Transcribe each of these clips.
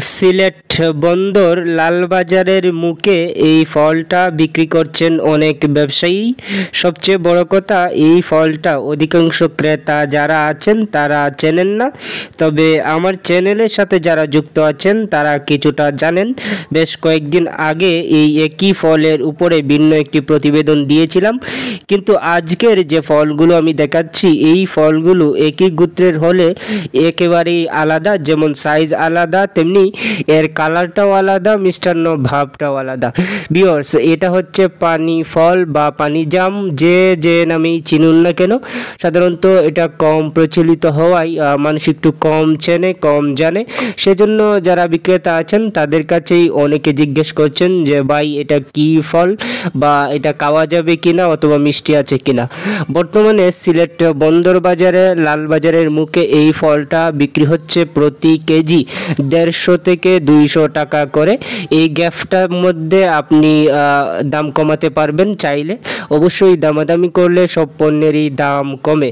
সিলেট বন্দর লালবাজারের মুখে এই ফলটা বিক্রি করছেন অনেক ব্যবসায়ী। সবচেয়ে বড় কথা, এই ফলটা অধিকাংশ ক্রেতা যারা আছেন তারা চেনেন না, তবে আমার চ্যানেলের সাথে যারা যুক্ত আছেন তারা কিছুটা জানেন। বেশ কয়েকদিন আগে এই একই ফলের উপরে ভিন্ন একটি প্রতিবেদন দিয়েছিলাম, কিন্তু আজকের যে ফলগুলো আমি দেখাচ্ছি এই ফলগুলো একই গোত্রের হলে একেবারেই আলাদা। যেমন সাইজ আলাদা, তেমনি এর কালারটাও আলাদা, মিষ্টান্ন ভাবটাও আলাদা। ভিউয়ার্স, এটা হচ্ছে পানি ফল বা পানি জাম, যে নামেই চিনুন না কেন। সাধারণত এটা কম প্রচলিত হওয়ায় মানুষ একটু কম চেনে, কম জানে। সেজন্য যারা বিক্রেতা আছেন তাদের কাছেই অনেকে জিজ্ঞেস করছেন যে ভাই এটা কি ফল, বা এটা খাওয়া যাবে কিনা, অথবা মিষ্টি আছে কিনা। বর্তমানে সিলেট বন্দর বাজারে লালবাজারের মুখে এই ফলটা বিক্রি হচ্ছে প্রতি কেজি 150 থেকে 200 টাকা করে। এই গ্যাপটার মধ্যে আপনি দাম কমাতে পারবেন চাইলে। অবশ্যই দামাদামি করলে সব পণ্যেরই দাম কমে।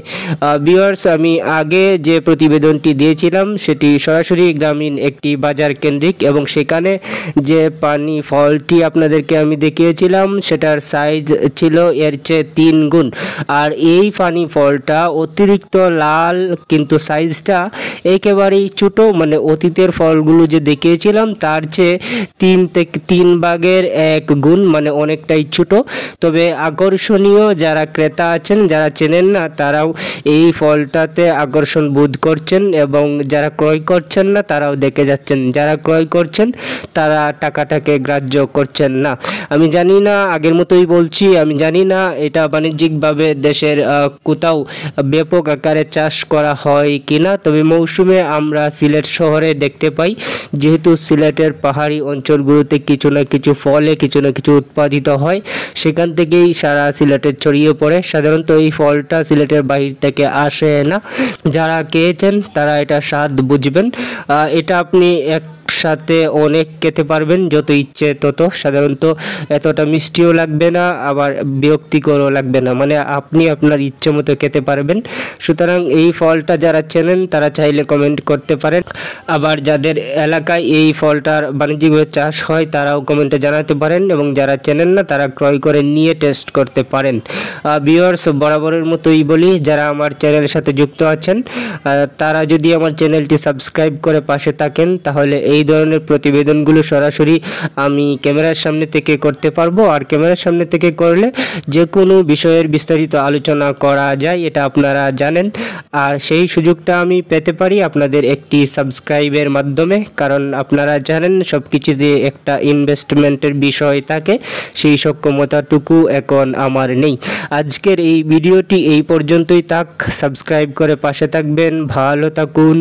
ভিউয়ার্স, আমি আগে যে প্রতিবেদনটি দিয়েছিলাম সেটি সরাসরি গ্রামীণ একটি বাজার কেন্দ্রিক, এবং সেখানে যে পানি ফলটি আপনাদেরকে আমি দেখিয়েছিলাম সেটার সাইজ ছিল এর চেয়ে 3 গুণ। আর এই পানি ফলটা অতিরিক্ত লাল, কিন্তু সাইজটা একেবারেই ছোটো, মানে অতীতের ফলগুলো যে দেখিয়েছিলাম তার চেয়ে 3 ভাগের 1 গুণ, মানে অনেকটাই ছোট। তবে আকর্ষণীয়, যারা ক্রেতা আছেন যারা চেনেন না তারাও এই ফলটাতে আকর্ষণ বোধ করছেন, এবং যারা ক্রয় করছেন না তারাও দেখে যাচ্ছেন। যারা ক্রয় করছেন তারা টাকাটাকে গ্রাহ্য করছেন না। আমি জানি না, আগের মতোই বলছি, আমি জানি না এটা বাণিজ্যিকভাবে দেশের কোথাও ব্যাপক আকারে চাষ করা হয় কিনা, তবে মৌসুমে আমরা সিলেট শহরে দেখতে পাই, যেহেতু সিলেটের পাহাড়ি অঞ্চলগুলোতে কিছু না কিছু ফলে কিছু না কিছু উৎপাদিত হয়, সেখান থেকেই সারা সিলেটে ছড়িয়ে পড়ে। সাধারণত এই ফলটা সিলেটের বাহির থেকে আসে না। যারা খেয়েছেন তারা এটা স্বাদ বুঝবেন। এটা আপনি একসাথে অনেক খেতে পারবেন, যত ইচ্ছে তত। সাধারণত এতটা মিষ্টিও লাগবে না, আবার বিরক্তিকরও লাগবে না, মানে আপনি আপনার ইচ্ছে মতো খেতে পারবেন। সুতরাং এই ফলটা যারা চেনেন তারা চাইলে কমেন্ট করতে পারেন। আবার যাদের এলাকায় এই ফলটার বাণিজ্যিকভাবে চাষ হয় তারাও কমেন্টে জানাতে পারেন, এবং যারা চেনেন না তারা ক্রয় করে নিয়ে টেস্ট করতে পারেন। ভিউয়ার্স, বরাবরের মতোই বলি, যারা আমার চ্যানেলের সাথে যুক্ত আছেন তারা যদি আমার চ্যানেলটি সাবস্ক্রাইব করে পাশে থাকেন, তাহলে এই ধরনের প্রতিবেদনগুলো সরাসরি আমি ক্যামেরার সামনে থেকে করতে পারবো। আর ক্যামেরার সামনে থেকে করলে যে কোনো বিষয়ের বিস্তারিত আলোচনা করা যায়, এটা আপনারা জানেন। আর সেই সুযোগটা আমি পেতে পারি আপনাদের একটি সাবস্ক্রাইবের মাধ্যমে, কারণ আপনারা জানেন সব কিছুতে একটা ইনভেস্টমেন্টের বিষয় থাকে, সেই সক্ষমতাটুকু এখন আমার নেই। আজকের এই ভিডিওটি এই পর্যন্তই থাক। সাবস্ক্রাইব করে পাশে থাকবেন। ভালো থাকুন।